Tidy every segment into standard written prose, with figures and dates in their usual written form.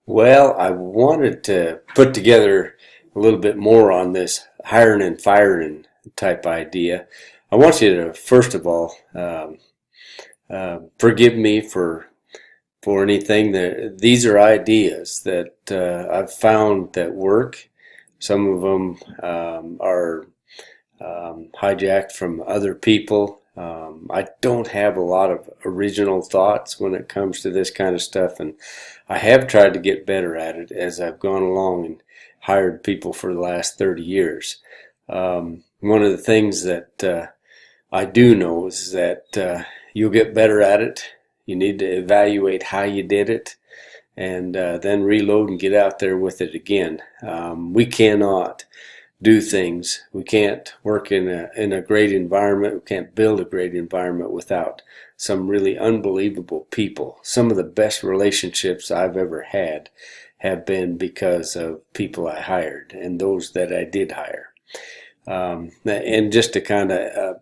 Well, I wanted to put together a little bit more on this hiring and firing type idea. I want you to, first of all, forgive me for anything that these are ideas that I've found that work. Some of them are hijacked from other people. I don't have a lot of original thoughts when it comes to this kind of stuff, and I have tried to get better at it as I've gone along and hired people for the last 30 years. One of the things that I do know is that you'll get better at it. You need to evaluate how you did it and then reload and get out there with it again. We cannot do things. We can't work in a great environment. We can't build a great environment without some really unbelievable people. Some of the best relationships I've ever had have been because of people I hired and those that I did hire. And just to kind of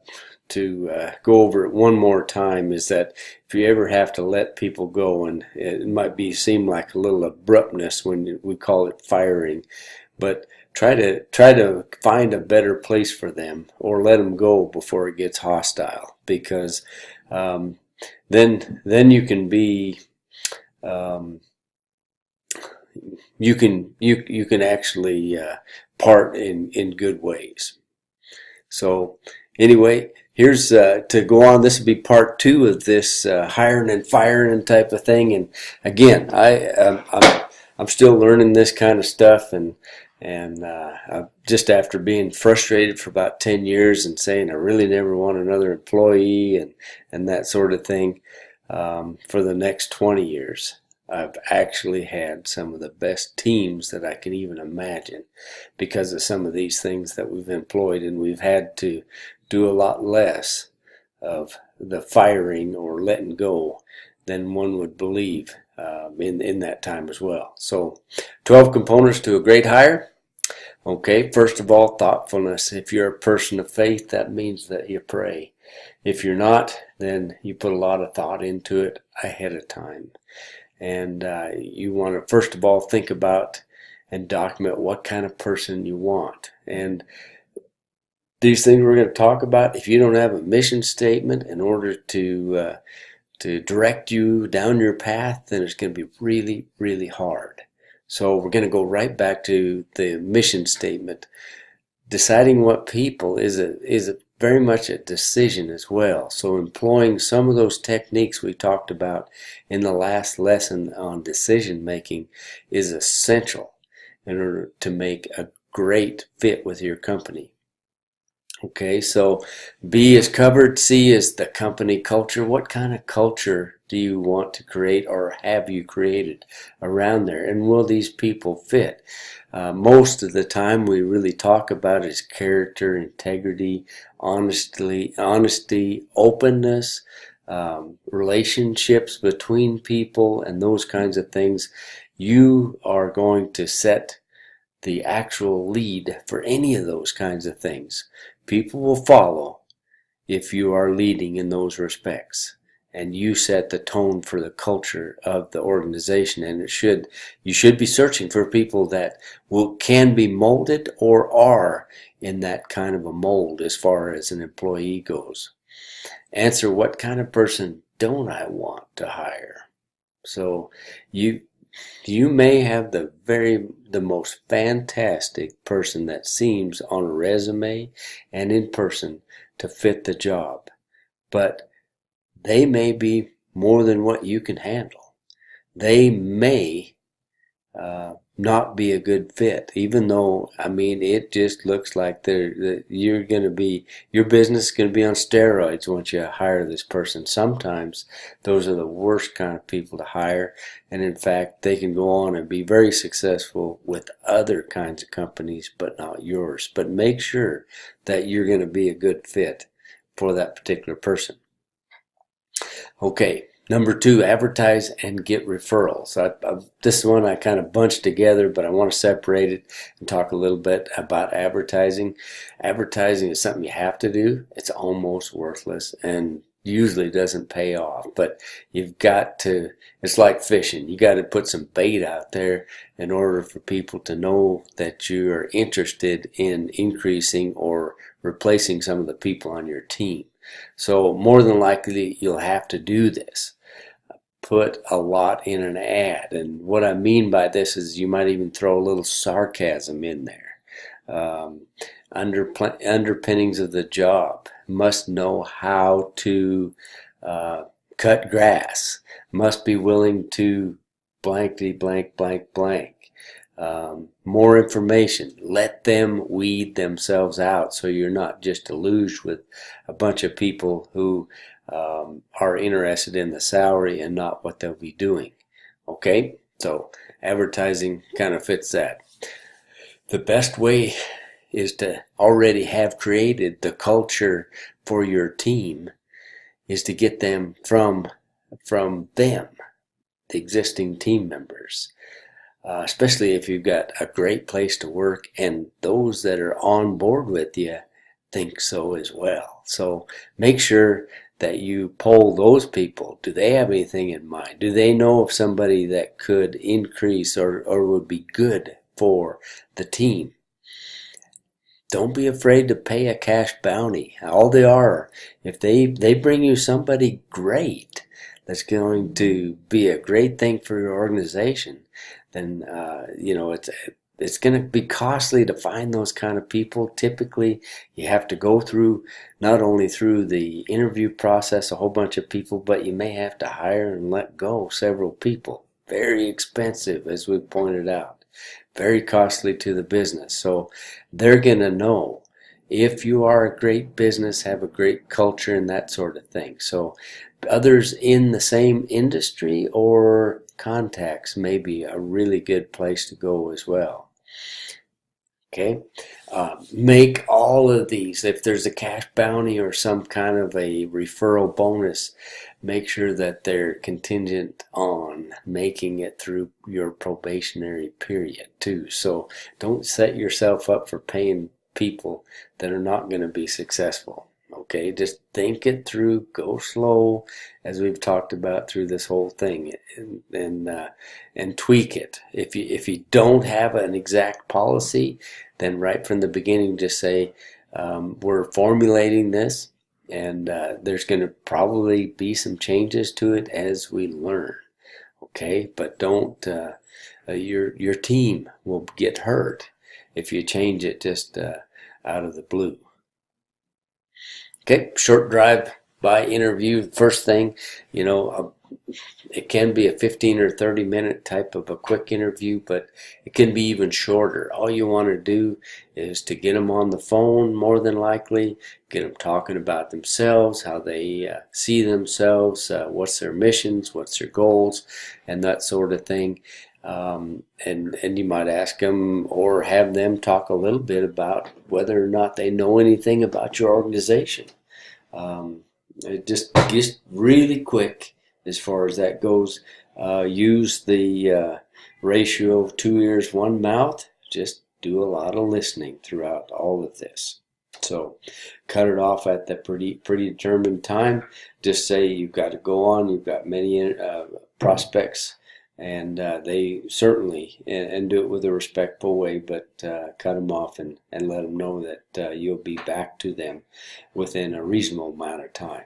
go over it one more time is that if you ever have to let people go, and it might seem like a little abruptness when we call it firing, but try to find a better place for them or let them go before it gets hostile, because then you can be you can actually part in good ways. So anyway, here's to go on. This will be part two of this hiring and firing type of thing. And again, I'm still learning this kind of stuff, and just after being frustrated for about 10 years and saying I really never want another employee and that sort of thing, for the next 20 years. I've actually had some of the best teams that I can even imagine because of some of these things that we've employed, and we've had to do a lot less of the firing or letting go than one would believe in that time as well. So 12 components to a great hire. Okay, first of all, thoughtfulness. If you're a person of faith, that means that you pray. If you're not, then you put a lot of thought into it ahead of time. And you want to, first of all, think about and document what kind of person you want. And these things we're going to talk about, if you don't have a mission statement in order to direct you down your path, then it's going to be really, really hard. So we're going to go right back to the mission statement. Deciding what people is very much a decision as well. So employing some of those techniques we talked about in the last lesson on decision making is essential in order to make a great fit with your company. Okay, so B is covered. C is the company culture. What kind of culture do you want to create, or have you created around there? And will these people fit? Most of the time we really talk about is character, integrity, honesty, openness, relationships between people, and those kinds of things. You are going to set the actual lead for any of those kinds of things. People will follow if you are leading in those respects, and you set the tone for the culture of the organization. And you should be searching for people that can be molded or are in that kind of a mold as far as an employee goes. Answer, what kind of person don't I want to hire? So you may have the most fantastic person that seems on a resume and in person to fit the job, but they may be more than what you can handle. They may not be a good fit, even though, I mean, it just looks like your business is going to be on steroids once you hire this person. Sometimes those are the worst kind of people to hire, and in fact, they can go on and be very successful with other kinds of companies, but not yours. But make sure that you're going to be a good fit for that particular person. Okay, number 2, advertise and get referrals. This one I kind of bunched together, but I want to separate it and talk a little bit about advertising. Advertising is something you have to do. It's almost worthless, and usually doesn't pay off. But you've got to, it's like fishing. You got to put some bait out there in order for people to know that you are interested in increasing or replacing some of the people on your team. So more than likely you'll have to do this. Put a lot in an ad. And what I mean by this is you might even throw a little sarcasm in there. Underpinnings of the job: must know how to cut grass, must be willing to blankety blank blank blank. More information: let them weed themselves out so you're not just deluged with a bunch of people who are interested in the salary and not what they'll be doing. Okay, so advertising kind of fits that. The best way is to already have created the culture for your team, is to get them from them, the existing team members. Especially if you've got a great place to work and those that are on board with you think so as well. So make sure that you poll those people. Do they have anything in mind? Do they know of somebody that could increase or would be good for the team? Don't be afraid to pay a cash bounty. All they are, if they bring you somebody great that's going to be a great thing for your organization, then it's going to be costly to find those kind of people. Typically, you have to go through not only through the interview process a whole bunch of people, but you may have to hire and let go several people. Very expensive, as we pointed out. Very costly to the business. So they're going to know if you are a great business, have a great culture, and that sort of thing. So others in the same industry or contacts may be a really good place to go as well. Okay, make all of these, if there's a cash bounty or some kind of a referral bonus, make sure that they're contingent on making it through your probationary period too. So don't set yourself up for paying people that are not going to be successful. Okay, just think it through, go slow, as we've talked about through this whole thing, and tweak it. If you don't have an exact policy, then right from the beginning just say, we're formulating this, and there's going to probably be some changes to it as we learn. Okay, but don't, your team will get hurt if you change it just out of the blue. Okay, short drive-by interview. First thing, it can be a 15 or 30 minute type of a quick interview, but it can be even shorter. All you want to do is to get them on the phone, more than likely, get them talking about themselves, how they see themselves, what's their missions, what's their goals, and that sort of thing. And you might ask them or have them talk a little bit about whether or not they know anything about your organization. Just really quick as far as that goes. Use the ratio of 2 ears, 1 mouth. Just do a lot of listening throughout all of this. So cut it off at the predetermined time. Just say you've got to go on. You've got many prospects. And they certainly, and do it with a respectful way, but cut them off and let them know that you'll be back to them within a reasonable amount of time.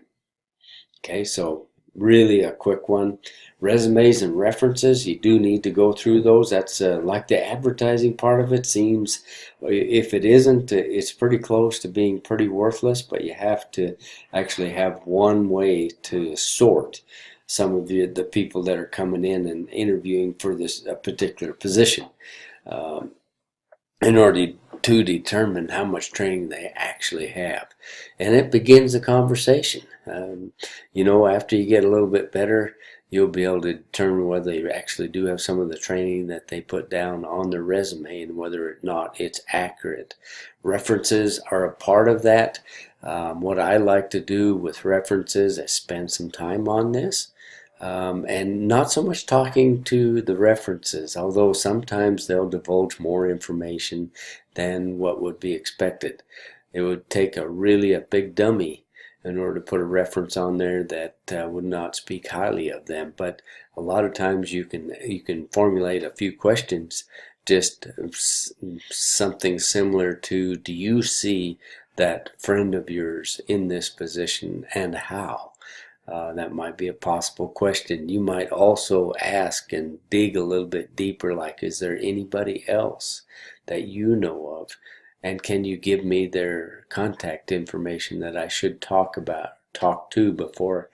Okay, so really a quick one. Resumes and references, you do need to go through those. That's like the advertising part of it seems, if it isn't, it's pretty close to being pretty worthless, but you have to actually have one way to sort some of the people that are coming in and interviewing for this particular position in order to determine how much training they actually have. And it begins the conversation. After you get a little bit better, you'll be able to determine whether they actually do have some of the training that they put down on their resume and whether or not it's accurate. References are a part of that. What I like to do with references is spend some time on this. And not so much talking to the references, although sometimes they'll divulge more information than what would be expected. It would take a big dummy in order to put a reference on there that would not speak highly of them. But a lot of times you can formulate a few questions, just something similar to, do you see that friend of yours in this position, and how? That might be a possible question. You might also ask and dig a little bit deeper, like, is there anybody else that you know of? And can you give me their contact information that I should talk to before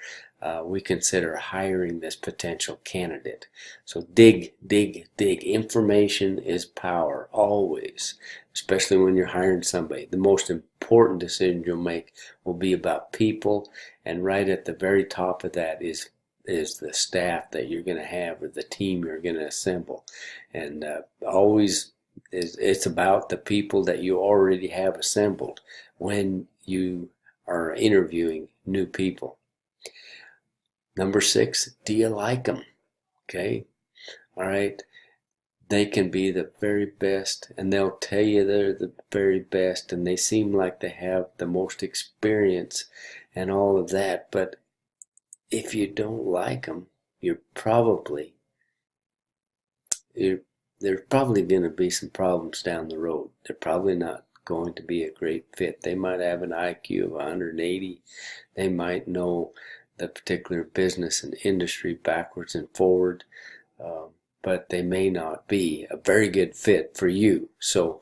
we consider hiring this potential candidate? So dig, dig, dig. Information is power, always, especially when you're hiring somebody. The most important decision you'll make will be about people, and right at the very top of that is the staff that you're going to have, or the team you're going to assemble. And always, it's about the people that you already have assembled when you are interviewing new people. Number 6, do you like them? Okay, all right. They can be the very best, and they'll tell you they're the very best, and they seem like they have the most experience and all of that. But if you don't like them, there's probably going to be some problems down the road. They're probably not going to be a great fit. They might have an IQ of 180. They might know the particular business and industry backwards and forward, but they may not be a very good fit for you. So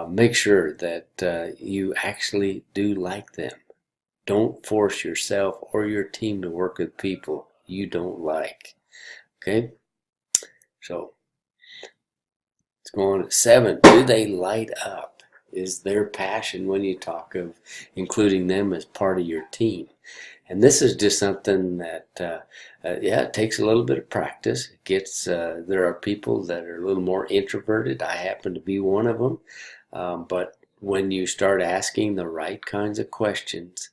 make sure that you actually do like them. Don't force yourself or your team to work with people you don't like. Okay? So let's go on to 7. Do they light up? Is their passion when you talk of including them as part of your team? And this is just something that, it takes a little bit of practice. There are people that are a little more introverted. I happen to be one of them. But when you start asking the right kinds of questions,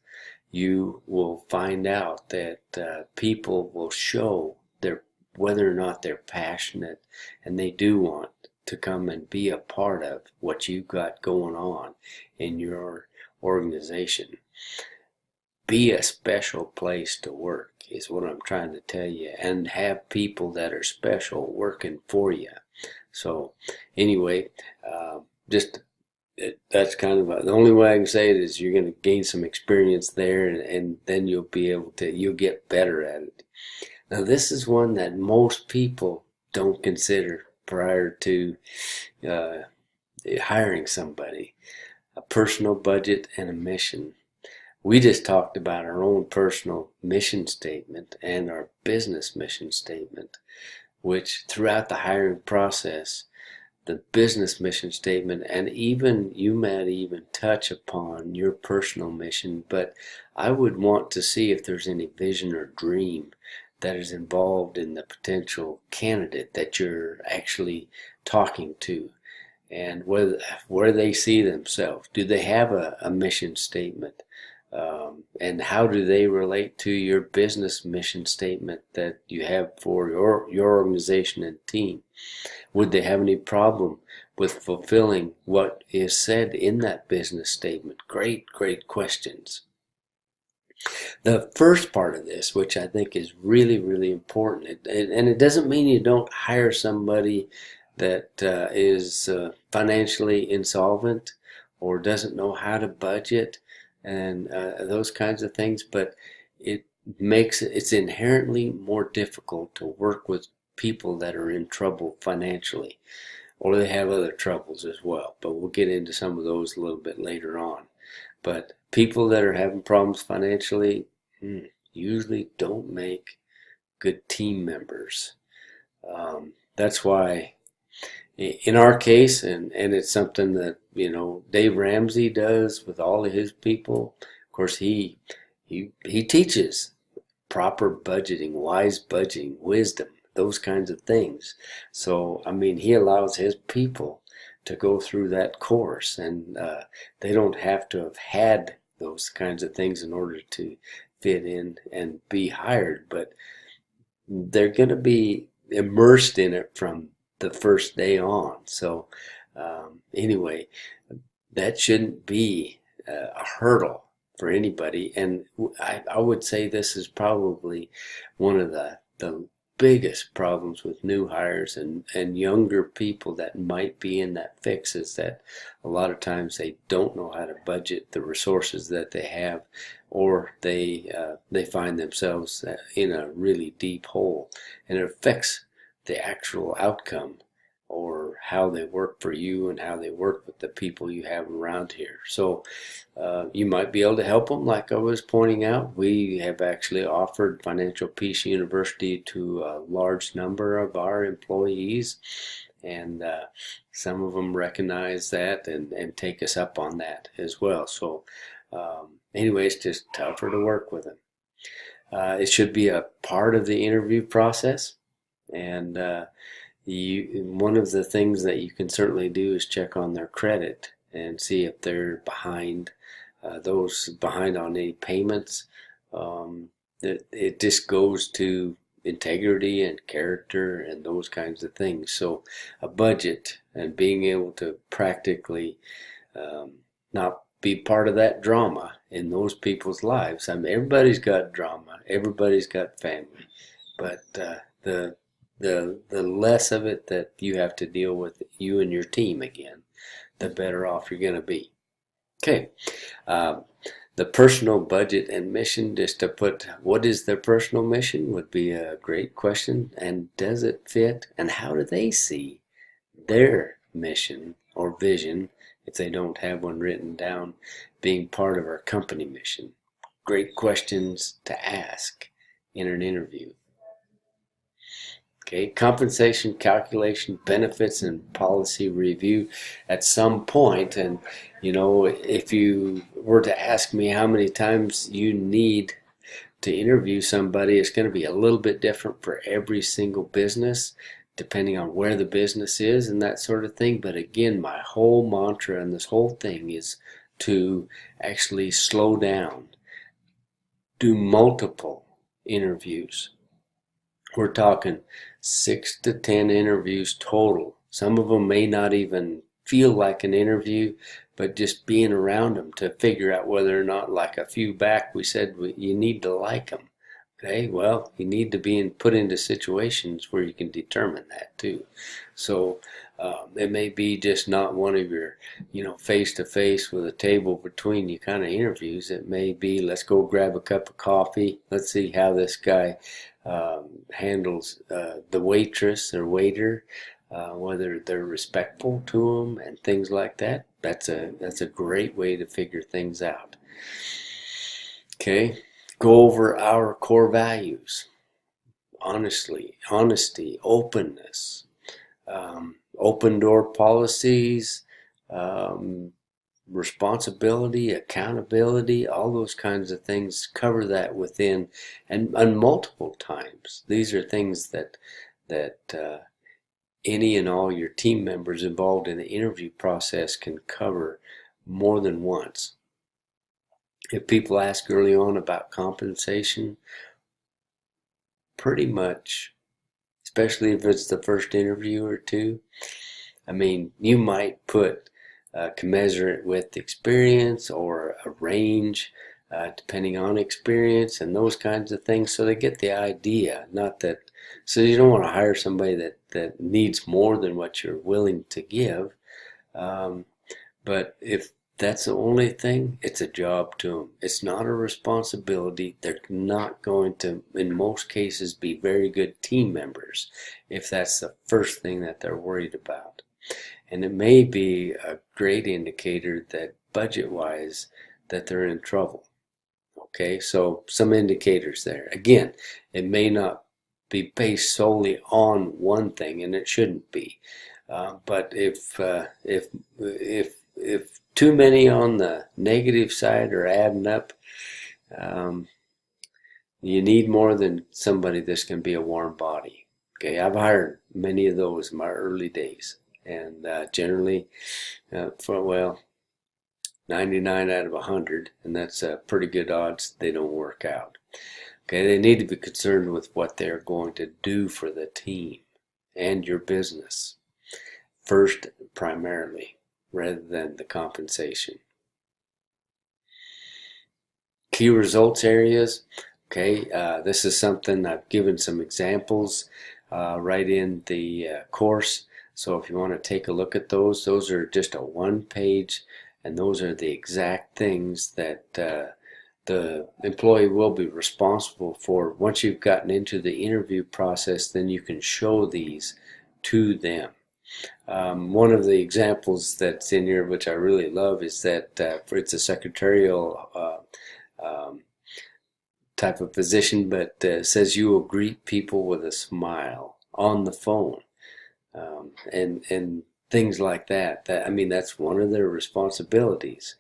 you will find out that people will show whether or not they're passionate and they do want to come and be a part of what you've got going on in your organization. Be a special place to work is what I'm trying to tell you, and have people that are special working for you. So anyway, that's kind of the only way I can say it is you're going to gain some experience there, and then you'll get better at it. Now this is one that most people don't consider prior to hiring somebody: a personal budget and a mission. We just talked about our own personal mission statement and our business mission statement, which throughout the hiring process, the business mission statement, and you might even touch upon your personal mission, but I would want to see if there's any vision or dream that is involved in the potential candidate that you're actually talking to, and where they see themselves. Do they have a mission statement? And how do they relate to your business mission statement that you have for your organization and team? Would they have any problem with fulfilling what is said in that business statement? Great questions. The first part of this, which I think is really, really important, and it doesn't mean you don't hire somebody that is financially insolvent or doesn't know how to budget and those kinds of things, but it's inherently more difficult to work with people that are in trouble financially, or they have other troubles as well, but we'll get into some of those a little bit later on. But people that are having problems financially usually don't make good team members. That's why in our case, and it's something that Dave Ramsey does with all of his people. Of course, he teaches proper budgeting, wise budgeting, wisdom, those kinds of things. So I mean, he allows his people to go through that course, and they don't have to have had those kinds of things in order to fit in and be hired, but they're going to be immersed in it from the first day on. So anyway, that shouldn't be a hurdle for anybody. And I would say this is probably one of the biggest problems with new hires and younger people that might be in that fix, is that a lot of times they don't know how to budget the resources that they have, or they find themselves in a really deep hole, and it affects the actual outcome or how they work for you and how they work with the people you have around here. So you might be able to help them. Like I was pointing out, we have actually offered Financial Peace University to a large number of our employees, and some of them recognize that and take us up on that as well. So anyway, it's just tougher to work with them. It should be a part of the interview process, and one of the things that you can certainly do is check on their credit and see if they're behind, those behind on any payments. It just goes to integrity and character and those kinds of things. So a budget and being able to practically not be part of that drama in those people's lives. I mean, everybody's got drama, everybody's got family, but the less of it that you have to deal with, you and your team again, the better off you're going to be. Okay. The personal budget and mission, just to put what is their personal mission would be a great question. And does it fit? And how do they see their mission or vision, if they don't have one written down, being part of our company mission? Great questions to ask in an interview. Okay, compensation calculation, benefits, and policy review at some point. And, if you were to ask me how many times you need to interview somebody, it's going to be a little bit different for every single business, depending on where the business is and that sort of thing. But again, my whole mantra and this whole thing is to actually slow down, do multiple interviews. We're talking 6 to 10 interviews total. Some of them may not even feel like an interview, but just being around them to figure out whether or not, like a few back, we said you need to like them. Okay, well, you need to be put into situations where you can determine that too. So it may be just not one of your, face to face with a table between you kind of interviews. It may be, let's go grab a cup of coffee. Let's see how this guy handles the waitress or waiter, whether they're respectful to them and things like that. That's a great way to figure things out. Okay, go over our core values: honesty, openness, open door policies, responsibility, accountability, all those kinds of things. Cover that within, and multiple times. These are things that any and all your team members involved in the interview process can cover more than once. If people ask early on about compensation, pretty much, especially if it's the first interview or two, you might put commensurate with experience or a range, depending on experience and those kinds of things, so they get the idea. Not that, so you don't want to hire somebody that needs more than what you're willing to give. But if that's the only thing, it's a job to them. It's not a responsibility. They're not going to, in most cases, be very good team members if that's the first thing that they're worried about. And it may be a great indicator that budget-wise that they're in trouble. Okay, so some indicators there. Again, it may not be based solely on one thing, and it shouldn't be. But if too many on the negative side are adding up, you need more than somebody that's going to be a warm body. Okay, I've hired many of those in my early days, and generally, 99 out of 100, and that's pretty good odds they don't work out. Okay, they need to be concerned with what they're going to do for the team and your business first, primarily, rather than the compensation. Key results areas. Okay, this is something I've given some examples right in the course. So if you want to take a look at those are just a one page, and those are the exact things that the employee will be responsible for. Once you've gotten into the interview process, then you can show these to them. One of the examples that's in here, which I really love, is that it's a secretarial type of position, but says you will greet people with a smile on the phone, and things like that. I mean, that's one of their responsibilities.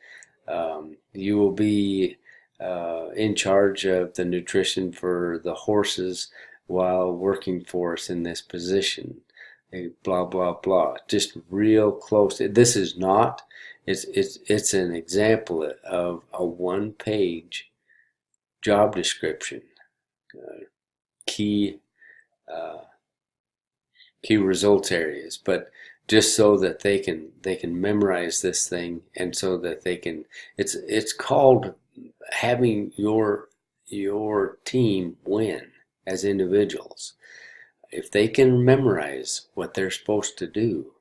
You will be in charge of the nutrition for the horses while working for us in this position. Blah blah blah. Just real close. This is not. It's an example of a one-page job description, key results areas, but just so that they can memorize this thing, and so that they can. It's called having your team win as individuals. If they can memorize what they're supposed to do,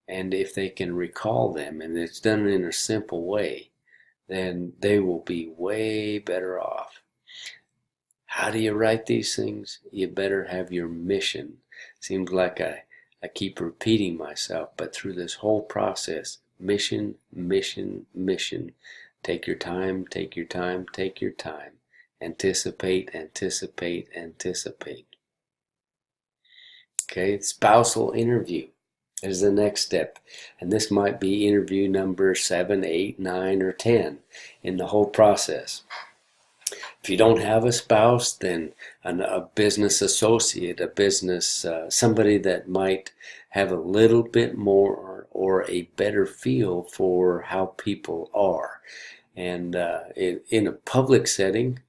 and if they can recall them, and it's done in a simple way, then they will be way better off. How do you write these things? You better have your mission. Seems like I keep repeating myself, but through this whole process, mission, mission, mission. Take your time, take your time, take your time. Anticipate, anticipate, anticipate. Okay, spousal interview is the next step. And this might be interview number 7, 8, 9, or 10 in the whole process. If you don't have a spouse, then a business associate, a business, somebody that might have a little bit more or a better feel for how people are. And in a public setting,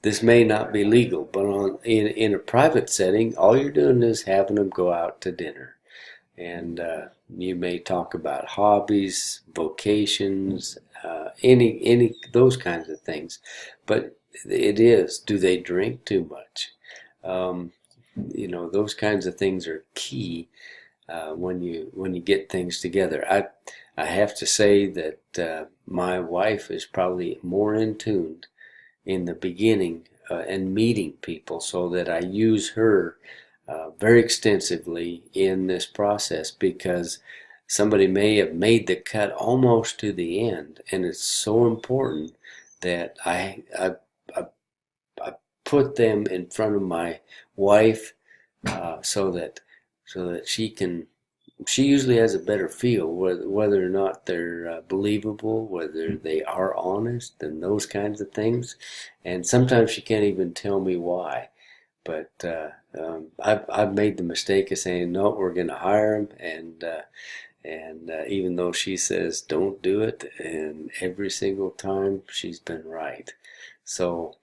this may not be legal, but in a private setting, all you're doing is having them go out to dinner. And you may talk about hobbies, vocations, any those kinds of things. But it is, do they drink too much? Those kinds of things are key when you get things together. I have to say that my wife is probably more in tune in the beginning and meeting people, so that I use her very extensively in this process, because somebody may have made the cut almost to the end, and it's so important that I put them in front of my wife so that she usually has a better feel whether or not they're believable, whether they are honest, and those kinds of things. And sometimes she can't even tell me why. But I've made the mistake of saying, no, we're going to hire him, and even though she says don't do it, and every single time she's been right. So,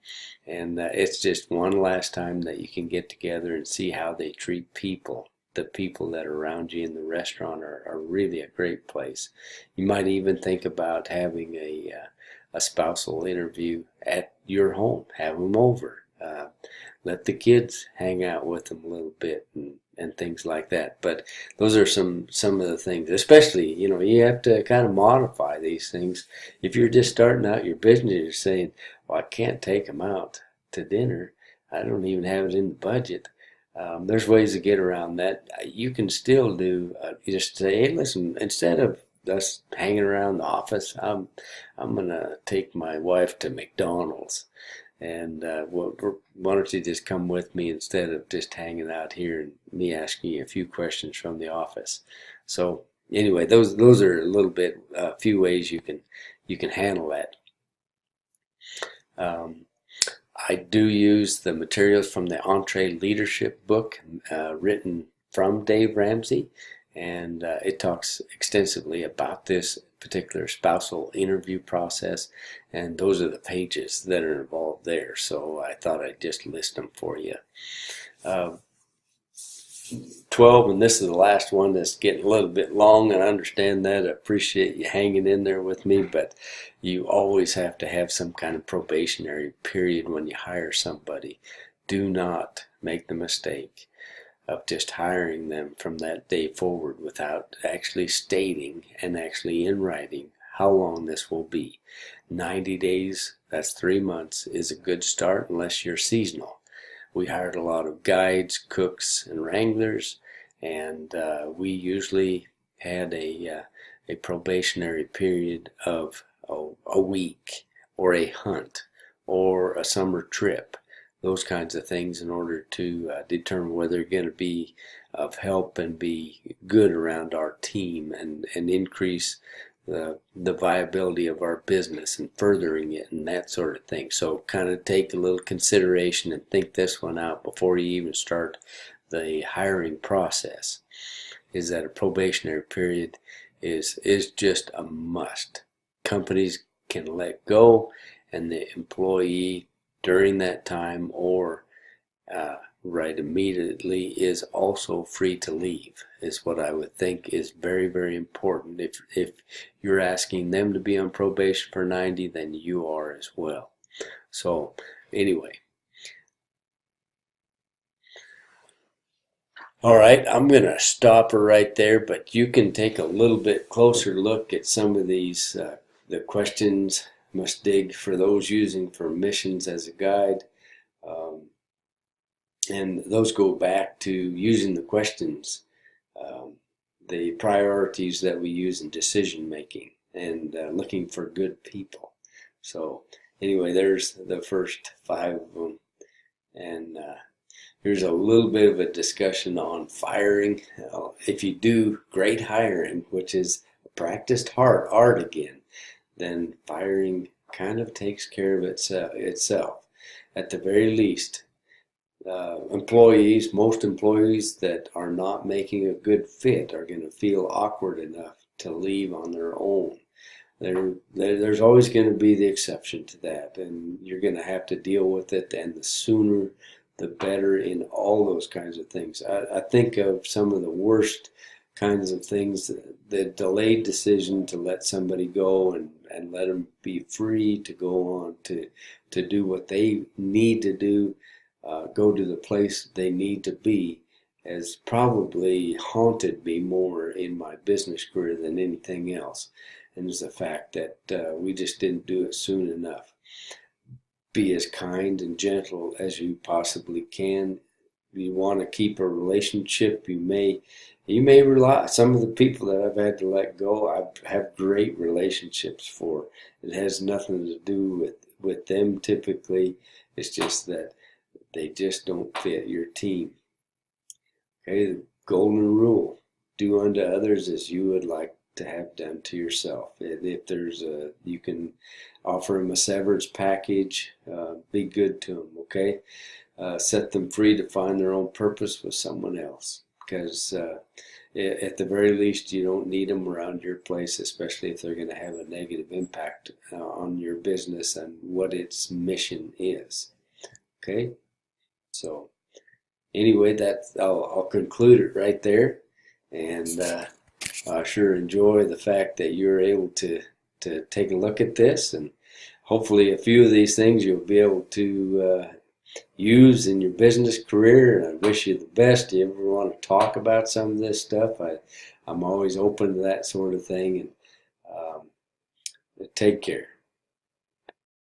and it's just one last time that you can get together and see how they treat people. The people that are around you in the restaurant are really a great place. You might even think about having a spousal interview at your home. Have them over. Let the kids hang out with them a little bit, and things like that. But those are some of the things. Especially, you have to kind of modify these things. If you're just starting out your business, you're saying, well, I can't take them out to dinner. I don't even have it in the budget. There's ways to get around that. You can still do, just say, hey, listen, instead of us hanging around the office, I'm going to take my wife to McDonald's. And why don't you just come with me instead of just hanging out here and me asking you a few questions from the office. So anyway, those are a little bit, a few ways you can handle that. I do use the materials from the EntreLeadership book written from Dave Ramsey, and it talks extensively about this particular spousal interview process, and those are the pages that are involved there. So I thought I'd just list them for you. 12 12, and this is the last one that's getting a little bit long, and I understand that. I appreciate you hanging in there with me, but you always have to have some kind of probationary period when you hire somebody. Do not make the mistake of just hiring them from that day forward without actually stating and actually in writing how long this will be. 90 days, that's 3 months, is a good start unless you're seasonal. We hired a lot of guides, cooks, and wranglers, and we usually had a probationary period of a week or a hunt or a summer trip, those kinds of things, in order to determine whether they're going to be of help and be good around our team and increase the viability of our business and furthering it and that sort of thing. So kind of take a little consideration and think this one out before you even start the hiring process. Is that a probationary period is just a must. Companies can let go, and the employee during that time or right immediately is also free to leave, is what I would think is very, very important. If you're asking them to be on probation for 90, then you are as well. So anyway, all right, I'm going to stop her right there, but you can take a little bit closer look at some of these, the questions must dig for those using for missions as a guide. And those go back to using the questions, the priorities that we use in decision making, and looking for good people. So anyway, there's the first 5 of them. And here's a little bit of a discussion on firing. If you do great hiring, which is a practiced art again, then firing kind of takes care of itself. At the very least, most employees that are not making a good fit are going to feel awkward enough to leave on their own. There's always going to be the exception to that, and you're going to have to deal with it, and the sooner the better in all those kinds of things. I think of some of the worst kinds of things, the delayed decision to let somebody go and let them be free to go on to do what they need to do, go to the place they need to be, has probably haunted me more in my business career than anything else. And it's the fact that we just didn't do it soon enough. Be as kind and gentle as you possibly can. If you want to keep a relationship, you may rely. Some of the people that I've had to let go, I have great relationships for. It has nothing to do with them typically. It's just that they just don't fit your team. Okay, the golden rule: do unto others as you would like to have done to yourself. If you can offer them a severance package, be good to them. Okay, set them free to find their own purpose with someone else, because at the very least you don't need them around your place, especially if they're going to have a negative impact on your business and what its mission is. Okay, so anyway, I'll conclude it right there, and I sure enjoy the fact that you're able to take a look at this, and hopefully a few of these things you'll be able to use in your business career. And I wish you the best. If you ever want to talk about some of this stuff, I'm always open to that sort of thing. And take care.